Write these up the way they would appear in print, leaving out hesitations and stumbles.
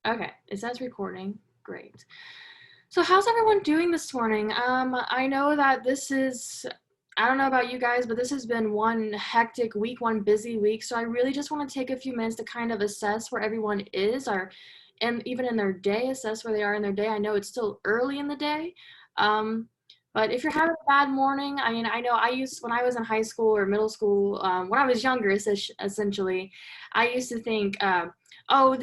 Okay, it says recording. Great. So how's everyone doing this morning? I know that I don't know about you guys, but this has been one hectic week, one busy week. So I really just want to take a few minutes to kind of assess where everyone is, or and even in their day, assess where they are in their day. I know it's still early in the day. Um, but if you're having a bad morning, I mean, I know when I was in high school or middle school, when I was younger, essentially, I used to think, oh, I would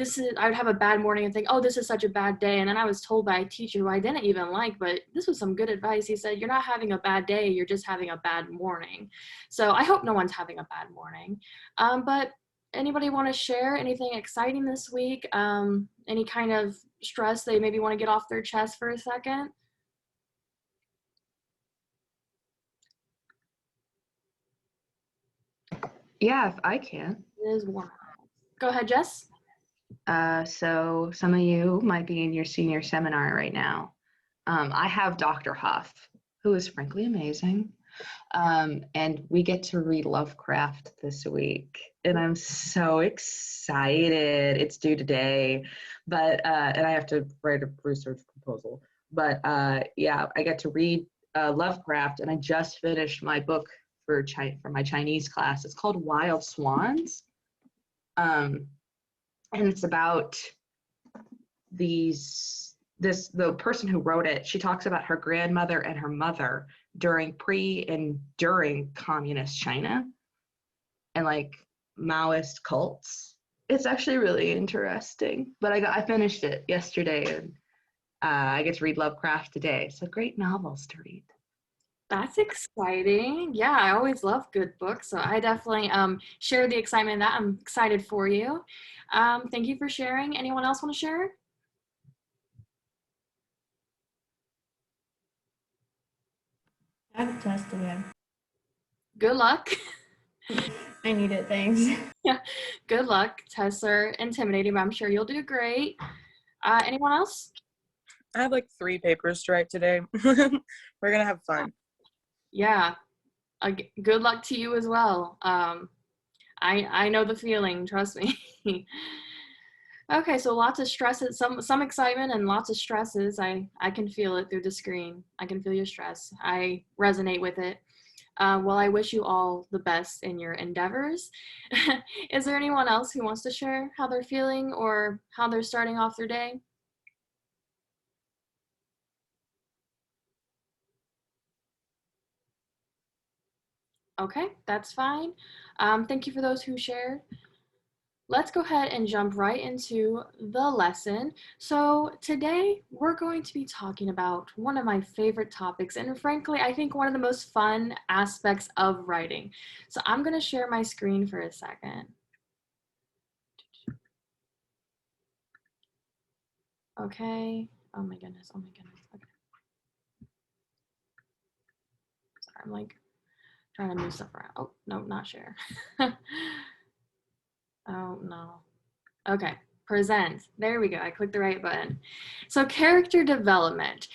have a bad morning and think, oh, this is such a bad day. And then I was told by a teacher who I didn't even like, but this was some good advice. He said, you're not having a bad day, you're just having a bad morning. So I hope no one's having a bad morning. But anybody want to share anything exciting this week? Any kind of stress they maybe want to get off their chest for a second? Yeah, if I can. It is warm. Go ahead, Jess. So some of you might be in your senior seminar right now. I have Dr. Huff, who is frankly amazing. And we get to read Lovecraft this week. And I'm so excited. It's due today. But and I have to write a research proposal. But yeah, I get to read Lovecraft, and I just finished my book for my Chinese class. It's called Wild Swans. And it's about the person who wrote it. She talks about her grandmother and her mother during pre and during communist China and like Maoist cults. It's actually really interesting. But I finished it yesterday, and I get to read Lovecraft today. So great novels to read. That's exciting. Yeah, I always love good books, so I definitely share the excitement that I'm excited for you. Thank you for sharing. Anyone else want to share? I have a test today. Good luck. I need it, thanks. Yeah, good luck. Tests are intimidating, but I'm sure you'll do great. Anyone else? I have like 3 papers to write today. We're gonna have fun. Yeah, good luck to you as well. I know the feeling, trust me. Okay, so lots of stresses, some excitement and lots of stresses. I can feel it through the screen. I can feel your stress. I resonate with it. Well, I wish you all the best in your endeavors. Is there anyone else who wants to share how they're feeling or how they're starting off their day? Okay, that's fine. Thank you for those who shared. Let's go ahead and jump right into the lesson. So today we're going to be talking about one of my favorite topics, and frankly, I think one of the most fun aspects of writing. So I'm going to share my screen for a second. Okay. Oh my goodness. Oh my goodness. Okay. Sorry, I'm like trying to move stuff around. Oh, no, not share. Oh no. Okay, present. There we go. I clicked the right button. So character development.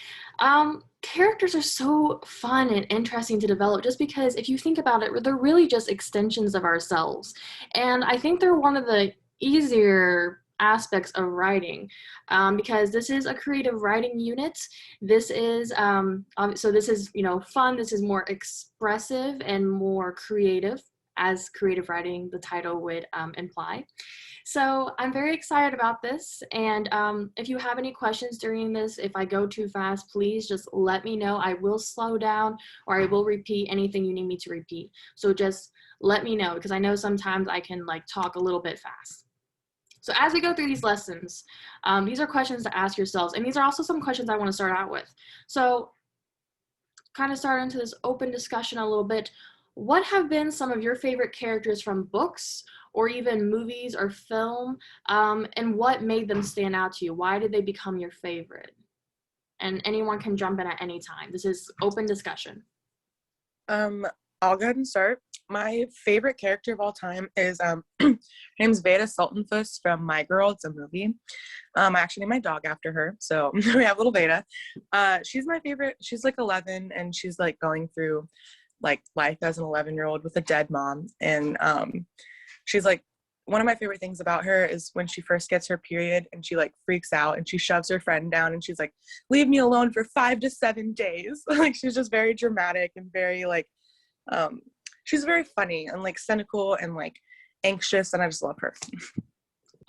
Characters are so fun and interesting to develop just because if you think about it, they're really just extensions of ourselves. And I think they're one of the easier aspects of writing because this is a creative writing unit. This is, so this is, fun. This is more expressive and more creative, as creative writing, the title would imply. So I'm very excited about this. And if you have any questions during this, if I go too fast, please just let me know. I will slow down or I will repeat anything you need me to repeat. So just let me know because I know sometimes I can like talk a little bit fast. So as we go through these lessons, these are questions to ask yourselves. And these are also some questions I want to start out with. So kind of start into this open discussion a little bit. What have been some of your favorite characters from books or even movies or film, and what made them stand out to you? Why did they become your favorite? And anyone can jump in at any time. This is open discussion. I'll go ahead and start. My favorite character of all time is her name's Veda Sultanfuss from My Girl. It's a movie. I actually named my dog after her, so we have little Veda. She's my favorite. She's like 11, and she's like going through like life as an 11-year-old with a dead mom, and she's like one of my favorite things about her is when she first gets her period and she like freaks out and she shoves her friend down and she's like, leave me alone for 5 to 7 days. Like she's just very dramatic and very like, she's very funny and like cynical and like anxious, and I just love her.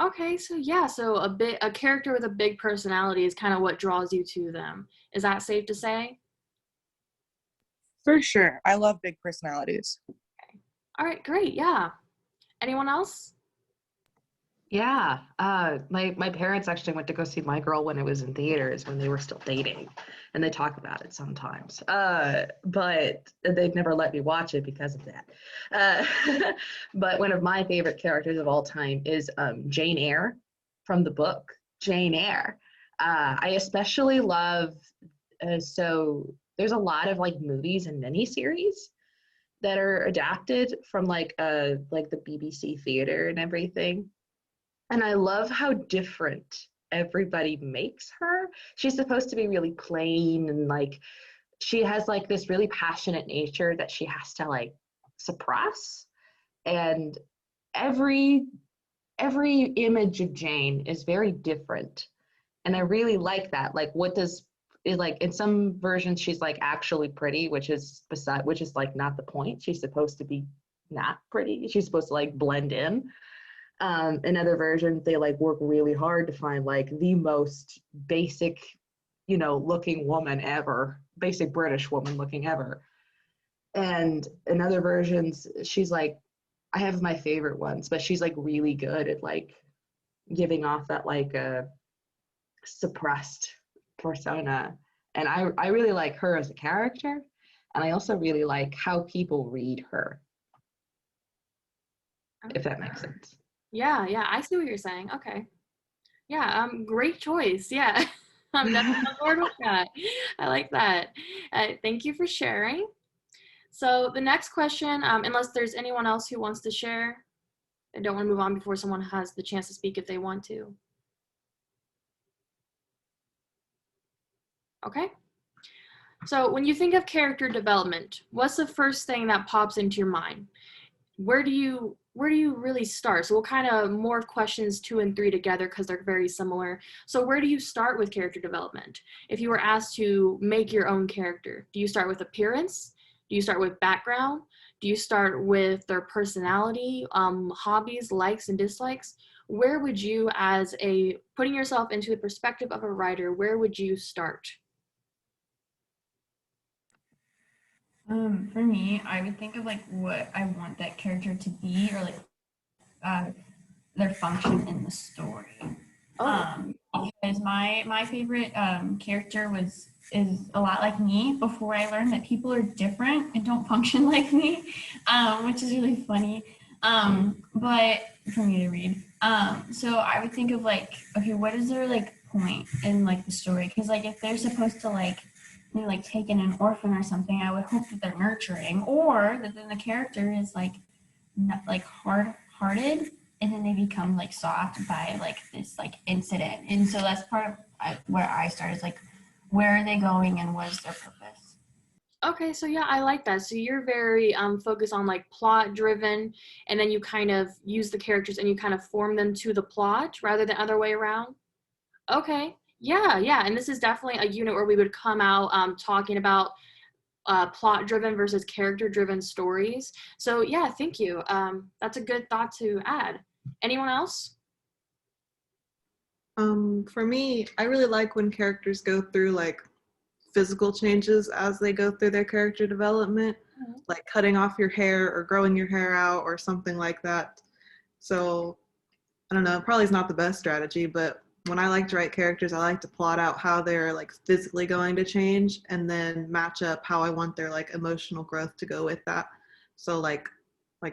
Okay, so yeah, so a character with a big personality is kind of what draws you to them. Is that safe to say? For sure. I love big personalities. All right, great. Yeah. Anyone else? Yeah, my parents actually went to go see My Girl when it was in theaters when they were still dating, and they talk about it sometimes. But they've never let me watch it because of that. But one of my favorite characters of all time is Jane Eyre from the book Jane Eyre. I especially love so there's a lot of like movies and miniseries that are adapted from like the BBC theater and everything. And I love how different everybody makes her. She's supposed to be really plain and like she has like this really passionate nature that she has to like suppress. And every image of Jane is very different. And I really like that. Like like in some versions she's like actually pretty, which is like not the point. She's supposed to be not pretty. She's supposed to like blend in. In other versions, they like work really hard to find like the most basic, looking woman ever, basic British woman looking ever. And in other versions, she's like, I have my favorite ones, but she's like really good at like giving off that like suppressed persona. And I really like her as a character. And I also really like how people read her, if that makes sense. Yeah, I see what you're saying. Okay. Yeah, great choice. Yeah. I'm definitely on board with that. I like that. Thank you for sharing. So the next question, unless there's anyone else who wants to share, I don't want to move on before someone has the chance to speak if they want to. Okay. So when you think of character development, what's the first thing that pops into your mind? Where do you really start? So we'll kind of morph questions 2 and 3 together because they're very similar. So where do you start with character development? If you were asked to make your own character, do you start with appearance? Do you start with background? Do you start with their personality, hobbies, likes and dislikes? Where would you, putting yourself into the perspective of a writer, where would you start? For me, I would think of like what I want that character to be, or like their function in the story. Because my favorite character is a lot like me before I learned that people are different and don't function like me, which is really funny. But for me to read, so I would think of like, okay, what is their like point in like the story? Because like if they're supposed to like take in an orphan or something, I would hope that they're nurturing, or that then the character is like not like hard-hearted, and then they become like soft by like this like incident. And so that's part of where I start, is like, where are they going and what is their purpose? Okay, so yeah, I like that. So you're very focused on like plot driven, and then you kind of use the characters and you kind of form them to the plot rather than other way around. Okay, yeah, and this is definitely a unit where we would come out talking about plot driven versus character driven stories. So yeah, thank you. That's a good thought to add. Anyone else? For me, I really like when characters go through like physical changes as they go through their character development, like cutting off your hair or growing your hair out or something like that. So I don't know, probably is not the best strategy, but when I like to write characters, I like to plot out how they're like physically going to change and then match up how I want their like emotional growth to go with that. So like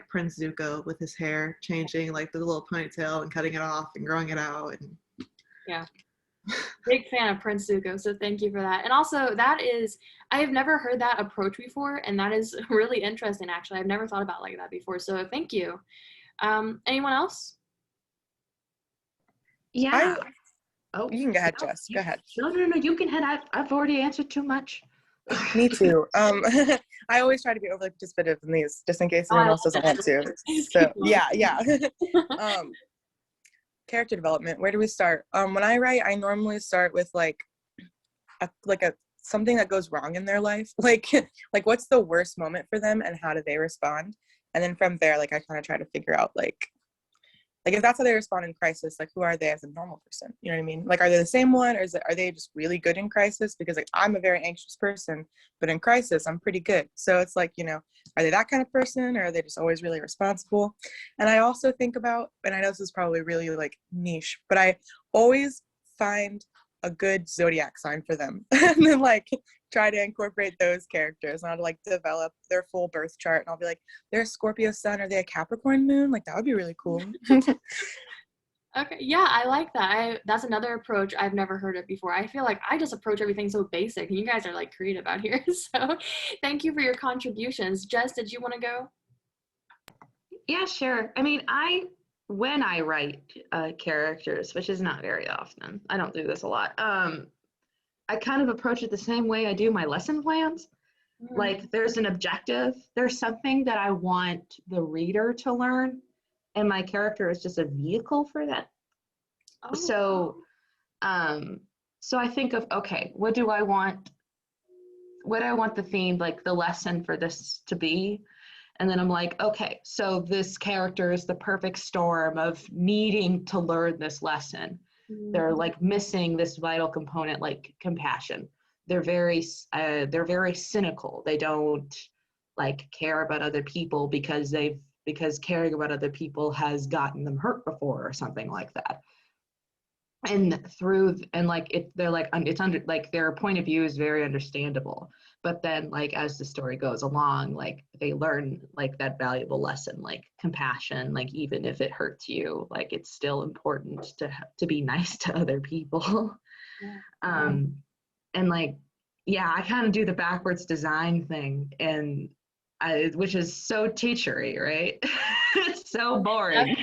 Prince Zuko with his hair changing, like the little ponytail and cutting it off and growing it out. And yeah, big fan of Prince Zuko, so thank you for that. And also I have never heard that approach before, and that is really interesting actually. I've never thought about like that before, so thank you. Anyone else? Yeah. You can go ahead, Jess. Go ahead. No, you can head. I've already answered too much. Me too. I always try to be overly participative in these, just in case anyone else doesn't want to. So yeah. Character development. Where do we start? When I write, I normally start with like a something that goes wrong in their life, like what's the worst moment for them and how do they respond, and then from there, like I kind of try to figure out like if that's how they respond in crisis, like who are they as a normal person? You know what I mean? Like, are they the same one, or are they just really good in crisis? Because like I'm a very anxious person, but in crisis I'm pretty good. So it's like, are they that kind of person, or are they just always really responsible? And I also think about, and I know this is probably really like niche, but I always find a good zodiac sign for them and then like try to incorporate those characters, and I'll like develop their full birth chart, and I'll be like, they're a Scorpio sun, are they a Capricorn moon? Like that would be really cool. Okay, yeah, I like that. That's another approach I've never heard of before. I feel like I just approach everything so basic, and you guys are like creative out here. So thank you for your contributions. Jess, did you want to go? Yeah, sure. I mean, when I write characters, which is not very often, I don't do this a lot. I kind of approach it the same way I do my lesson plans. Like there's an objective, there's something that I want the reader to learn, and my character is just a vehicle for that. Oh. So I think of, okay, what do I want the theme, like the lesson for this to be? And then I'm like, okay, so this character is the perfect storm of needing to learn this lesson. They're like missing this vital component, like compassion. They're very cynical. They don't like care about other people because caring about other people has gotten them hurt before or something like that. And they're like, it's under, like their point of view is very understandable. But then like as the story goes along, like they learn like that valuable lesson, like compassion, like even if it hurts you, like it's still important to be nice to other people. And like, yeah, I kind of do the backwards design thing, and which is so teachery, right? It's so boring.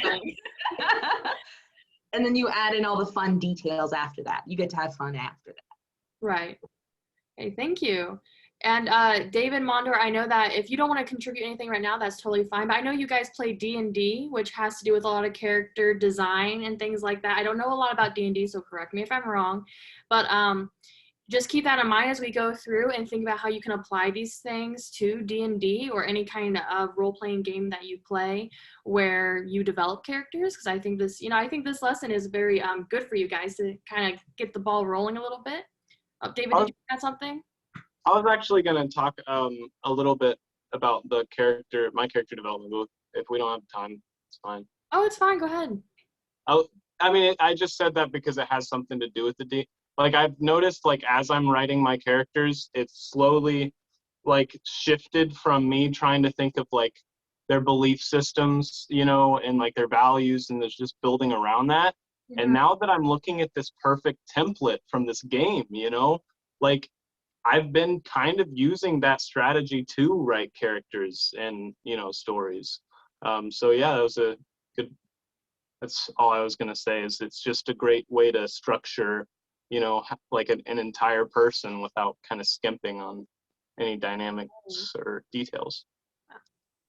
And then you add in all the fun details after that. You get to have fun after that. Right. Okay, thank you. And David Mondor, I know that if you don't want to contribute anything right now, that's totally fine. But I know you guys play D&D, which has to do with a lot of character design and things like that. I don't know a lot about D&D, so correct me if I'm wrong. But just keep that in mind as we go through and think about how you can apply these things to D&D or any kind of role-playing game that you play where you develop characters. Because I think this lesson is very good for you guys to kind of get the ball rolling a little bit. David, did you add something? I was actually going to talk a little bit about my character development. If we don't have time, it's fine. Oh, it's fine. Go ahead. I mean, I just said that because it has something to do with like I've noticed, like as I'm writing my characters, it's slowly like shifted from me trying to think of like their belief systems, and like their values, and there's just building around that. Mm-hmm. And now that I'm looking at this perfect template from this game, like I've been kind of using that strategy to write characters and, stories. So yeah, that's all I was going to say, is it's just a great way to structure, like an entire person without kind of skimping on any dynamics or details.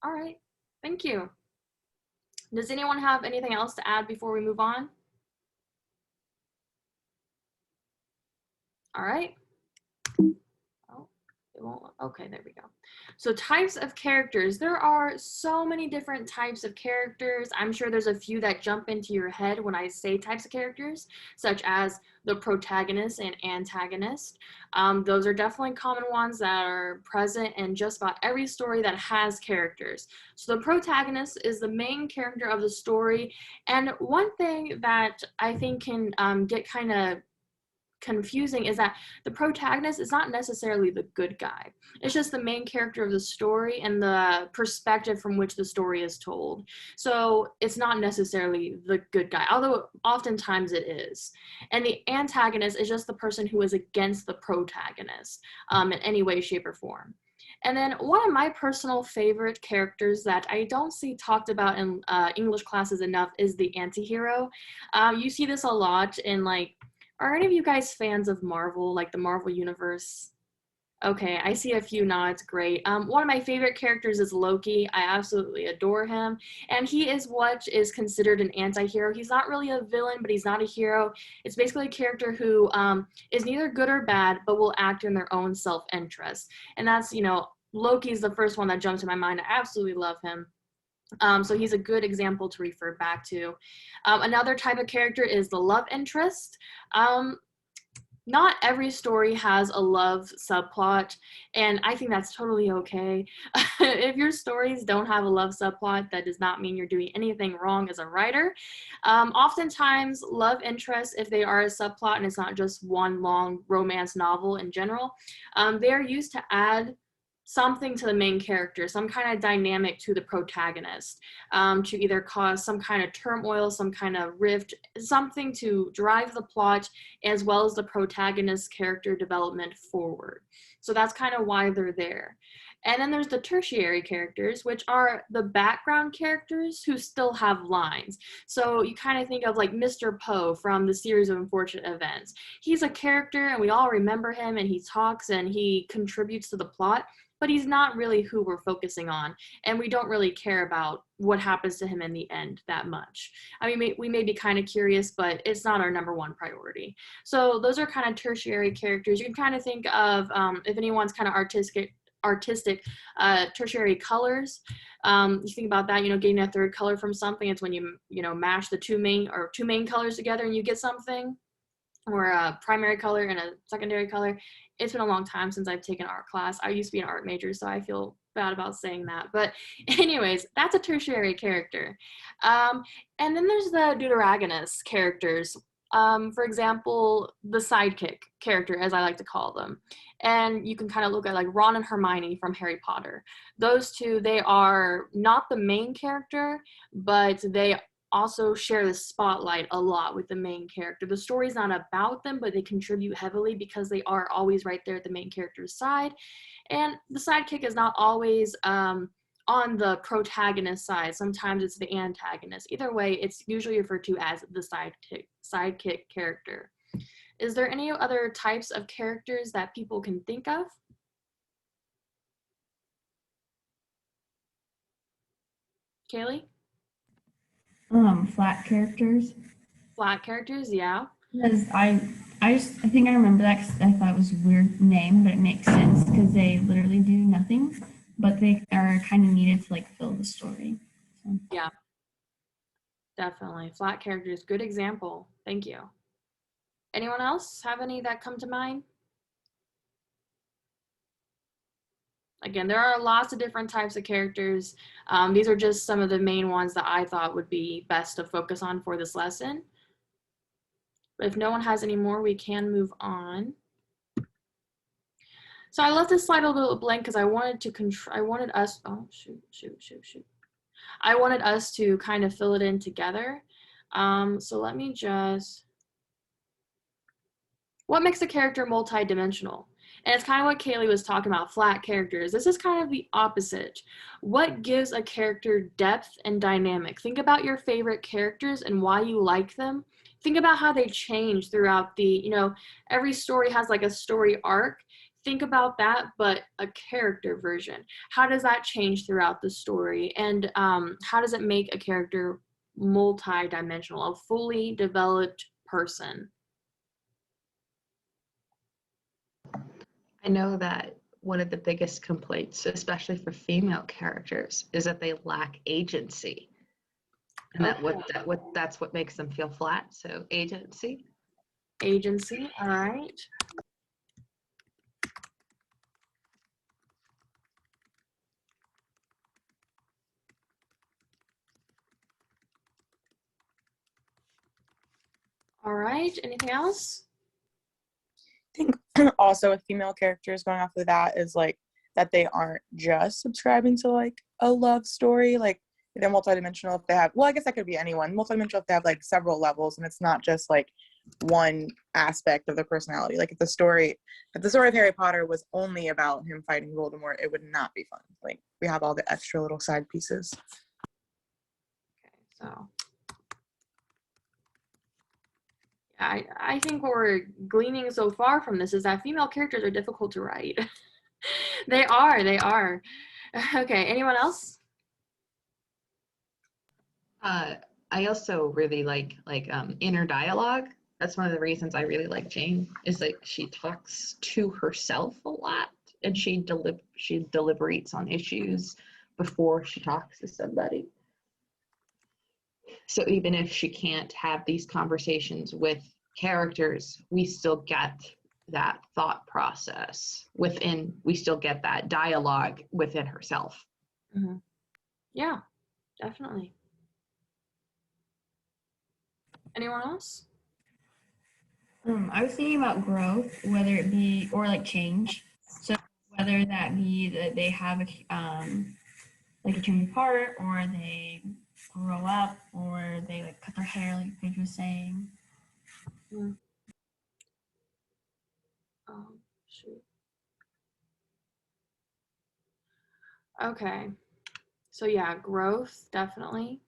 All right. Thank you. Does anyone have anything else to add before we move on? All right. Okay, there we go. So types of characters. There are so many different types of characters. I'm sure there's a few that jump into your head when I say types of characters, such as the protagonist and antagonist. Those are definitely common ones that are present in just about every story that has characters. So the protagonist is the main character of the story. And one thing that I think can get kind of confusing is that the protagonist is not necessarily the good guy. It's just the main character of the story and the perspective from which the story is told. So it's not necessarily the good guy, although oftentimes it is. And the antagonist is just the person who is against the protagonist in any way, shape, or form. And then one of my personal favorite characters that I don't see talked about in English classes enough is the antihero. You see this a lot in are any of you guys fans of Marvel, like the Marvel Universe? Okay, I see a few nods. Great. One of my favorite characters is Loki. I absolutely adore him. And he is what is considered an anti-hero. He's not really a villain, but he's not a hero. It's basically a character who is neither good or bad, but will act in their own self-interest. And that's, Loki's the first one that jumped to my mind. I absolutely love him. So he's a good example to refer back to. Another type of character is the love interest. Not every story has a love subplot, and I think that's totally okay. If your stories don't have a love subplot, that does not mean you're doing anything wrong as a writer. Oftentimes, love interests, if they are a subplot and it's not just one long romance novel in general, they are used to add something to the main character, some kind of dynamic to the protagonist, to either cause some kind of turmoil, some kind of rift, something to drive the plot as well as the protagonist's character development forward. So that's kind of why they're there. And then there's the tertiary characters, which are the background characters who still have lines. So you kind of think of like Mr. Poe from the series of unfortunate events. He's a character and we all remember him and he talks and he contributes to the plot, but he's not really who we're focusing on. And we don't really care about what happens to him in the end that much. I mean, we may be kind of curious, but it's not our number one priority. So those are kind of tertiary characters. You can kind of think of, if anyone's kind of artistic tertiary colors. You think about that, getting a third color from something. It's when you mash the two main colors together and you get something, or a primary color and a secondary color. It's been a long time since I've taken art class. I used to be an art major, so I feel bad about saying that. But anyways, that's a tertiary character. And then there's the deuteragonist characters. For example, the sidekick character, as I like to call them. And you can kind of look at like Ron and Hermione from Harry Potter. Those two, they are not the main character, but they also share the spotlight a lot with the main character. The story's not about them, but they contribute heavily because they are always right there at the main character's side. And the sidekick is not always on the protagonist side. Sometimes it's the antagonist. Either way, it's usually referred to as the sidekick character. Is there any other types of characters that people can think of? Kaylee? Flat characters. Flat characters, yeah. Because I think I remember that because I thought it was a weird name, but it makes sense because they literally do nothing, but they are kind of needed to like fill the story. So. Yeah, definitely. Flat characters, good example. Thank you. Anyone else have any that come to mind? Again, there are lots of different types of characters. These are just some of the main ones that I thought would be best to focus on for this lesson. But if no one has any more, we can move on. So I left this slide a little blank because I wanted us, oh, shoot. I wanted us to kind of fill it in together. So let me what makes a character multi-dimensional? And it's kind of what Kaylee was talking about, flat characters. This is kind of the opposite. What gives a character depth and dynamic? Think about your favorite characters and why you like them. Think about how they change throughout the, every story has like a story arc. Think about that, but a character version. How does that change throughout the story? And how does it make a character multi-dimensional, a fully developed person? I know that one of the biggest complaints, especially for female characters, is that they lack agency. And that's what makes them feel flat. So agency. Agency, all right. All right, anything else? I think also with female characters, going off of that, is like that they aren't just subscribing to like a love story. Like they're multidimensional if they have, well, I guess that could be anyone. Multidimensional if they have like several levels and it's not just like one aspect of the personality. Like if the story of Harry Potter was only about him fighting Voldemort, it would not be fun. Like we have all the extra little side pieces. Okay, so I think what we're gleaning so far from this is that female characters are difficult to write. They are. Okay, anyone else? I also really like inner dialogue. That's one of the reasons I really like Jane, is like she talks to herself a lot, and she deliberates on issues before she talks to somebody. So even if she can't have these conversations with characters, we still get that thought process within, we still get that dialogue within herself. Mm-hmm. Yeah, definitely. Anyone else? I was thinking about growth, whether it be or like change. So whether that be that they have like a change of heart, or they grow up, or they like cut their hair, like Paige was saying. Oh, shoot. Okay. So yeah, growth, definitely.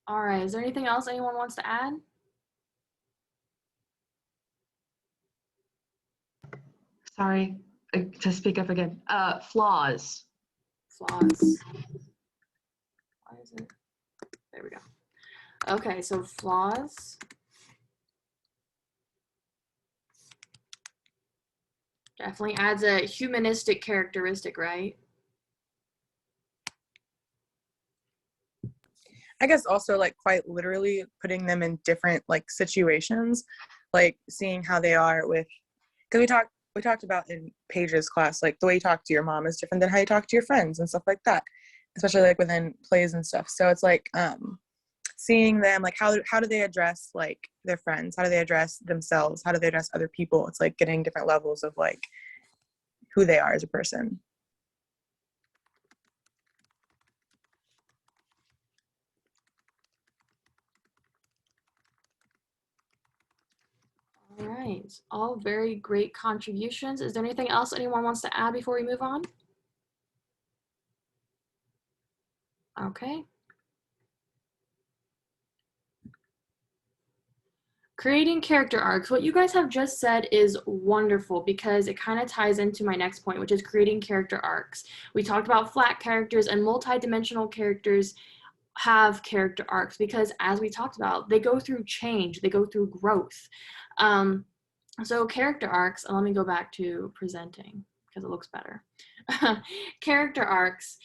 All right, is there anything else anyone wants to add? Sorry, to speak up again. Flaws. Flaws. Why is it? There we go. Okay, so flaws. Definitely adds a humanistic characteristic, right? I guess also like quite literally putting them in different like situations, like seeing how they are with, because we talked about in Paige's class, like the way you talk to your mom is different than how you talk to your friends and stuff like that, especially like within plays and stuff. So it's like seeing them, like how do they address like their friends, how do they address themselves, how do they address other people. It's like getting different levels of like who they are as a person. All right, all very great contributions. Is there anything else anyone wants to add before we move on? Okay. Creating character arcs. What you guys have just said is wonderful because it kind of ties into my next point, which is creating character arcs. We talked about flat characters, and multi-dimensional characters have character arcs because, as we talked about, they go through change, they go through growth. So character arcs, and let me go back to presenting because it looks better. Character arcs.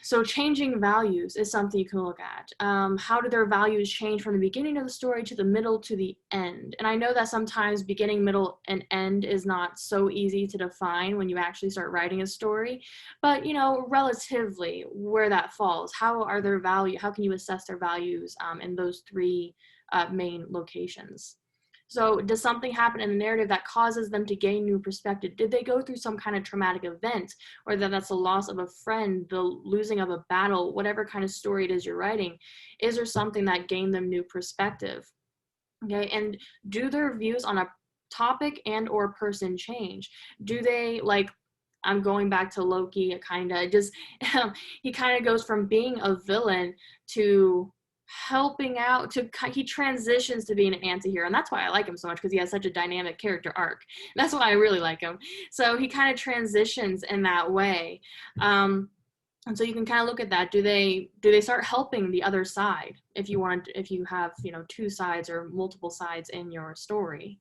So changing values is something you can look at. How do their values change from the beginning of the story to the middle to the end? And I know that sometimes beginning, middle, and end is not so easy to define when you actually start writing a story, but you know, relatively where that falls. How are their value? How can you assess their values in those three main locations? So does something happen in the narrative that causes them to gain new perspective? Did they go through some kind of traumatic event, or that's the loss of a friend, the losing of a battle, whatever kind of story it is you're writing? Is there something that gained them new perspective? Okay, and do their views on a topic and or person change? Do they, like, I'm going back to Loki, it kind of just, he kind of goes from being a villain to helping out, to he transitions to being an anti-hero, and that's why I like him so much, because he has such a dynamic character arc. That's why I really like him. So he kind of transitions in that way, and so you can kind of look at that. Do they start helping the other side if you have, you know, two sides or multiple sides in your story?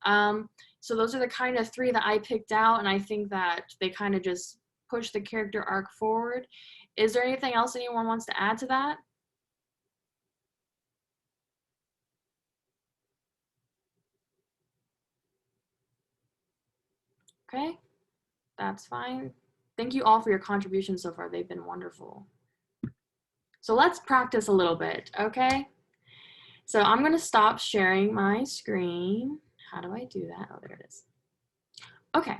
So those are the kind of three that I picked out, and I think that they kind of just push the character arc forward. Is there anything else anyone wants to add to that? Okay, that's fine. Thank you all for your contributions so far. They've been wonderful. So let's practice a little bit, okay? So I'm gonna stop sharing my screen. How do I do that? Oh, there it is. Okay.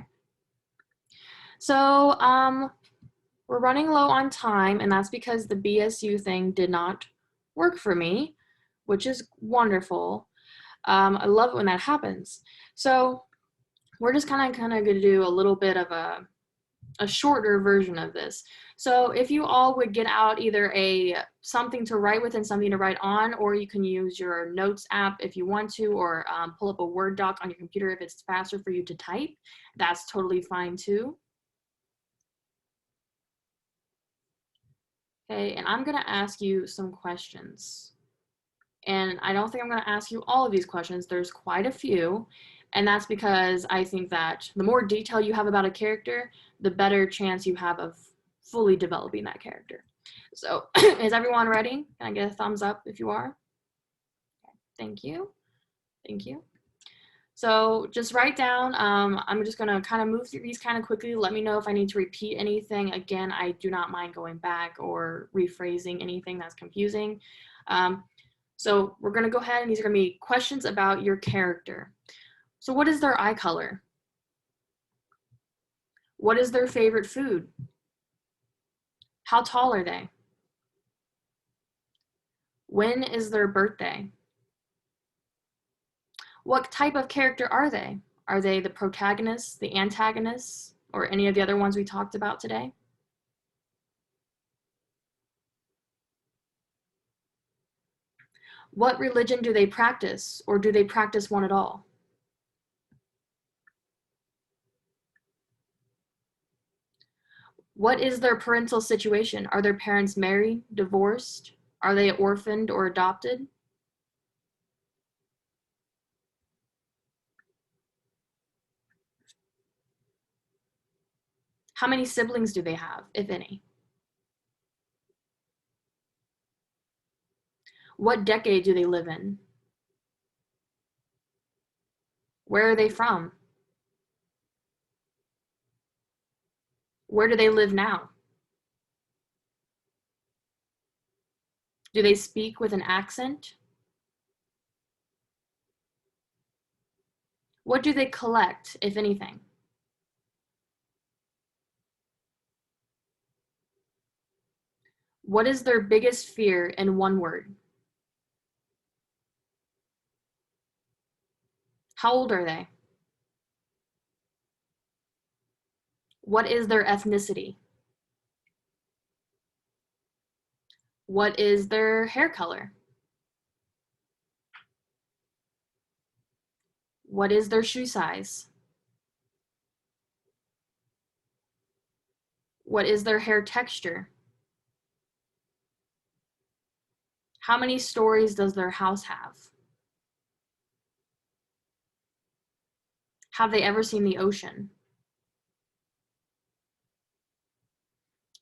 So we're running low on time, and that's because the BSU thing did not work for me, which is wonderful. I love it when that happens. So we're just kind of gonna do a little bit of a a shorter version of this. So if you all would get out either something to write with and something to write on, or you can use your notes app if you want to, or pull up a Word doc on your computer if it's faster for you to type, that's totally fine too. Okay, and I'm gonna ask you some questions. And I don't think I'm gonna ask you all of these questions. There's quite a few. And that's because I think that the more detail you have about a character, the better chance you have of fully developing that character. So is everyone ready? Can I get a thumbs up if you are? Thank you. Thank you. So just write down, I'm just gonna kind of move through these kind of quickly. Let me know if I need to repeat anything. Again, I do not mind going back or rephrasing anything that's confusing. So we're gonna go ahead, and these are gonna be questions about your character. So what is their eye color? What is their favorite food? How tall are they? When is their birthday? What type of character are they? Are they the protagonists, the antagonists, or any of the other ones we talked about today? What religion do they practice, or do they practice one at all? What is their parental situation? Are their parents married, divorced? Are they orphaned or adopted? How many siblings do they have, if any? What decade do they live in? Where are they from? Where do they live now? Do they speak with an accent? What do they collect, if anything? What is their biggest fear in one word? How old are they? What is their ethnicity? What is their hair color? What is their shoe size? What is their hair texture? How many stories does their house have? Have they ever seen the ocean?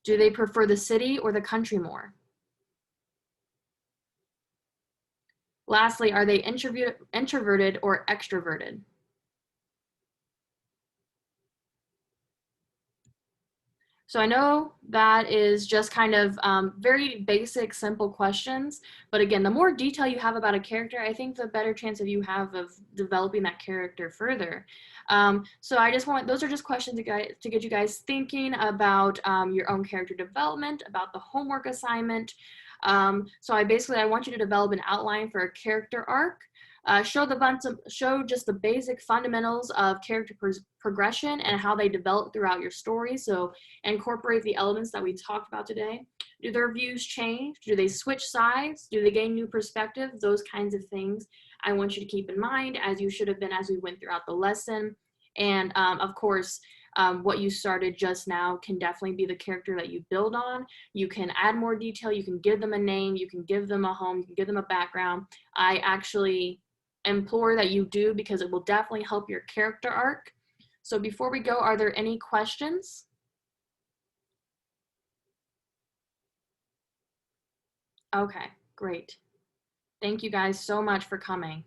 Do they prefer the city or the country more? Lastly, are they introverted or extroverted? So I know that is just kind of very basic, simple questions. But again, the more detail you have about a character, I think the better chance of you have of developing that character further. So I just those are just questions to get you guys thinking about your own character development, about the homework assignment. So I want you to develop an outline for a character arc. Show just the basic fundamentals of character progression and how they develop throughout your story. So incorporate the elements that we talked about today. Do their views change? Do they switch sides? Do they gain new perspectives? Those kinds of things I want you to keep in mind, as you should have been as we went throughout the lesson. And of course, what you started just now can definitely be the character that you build on. You can add more detail. You can give them a name. You can give them a home. You can give them a background. I actually implore that you do, because it will definitely help your character arc. So before we go, are there any questions? Okay, great. Thank you guys so much for coming.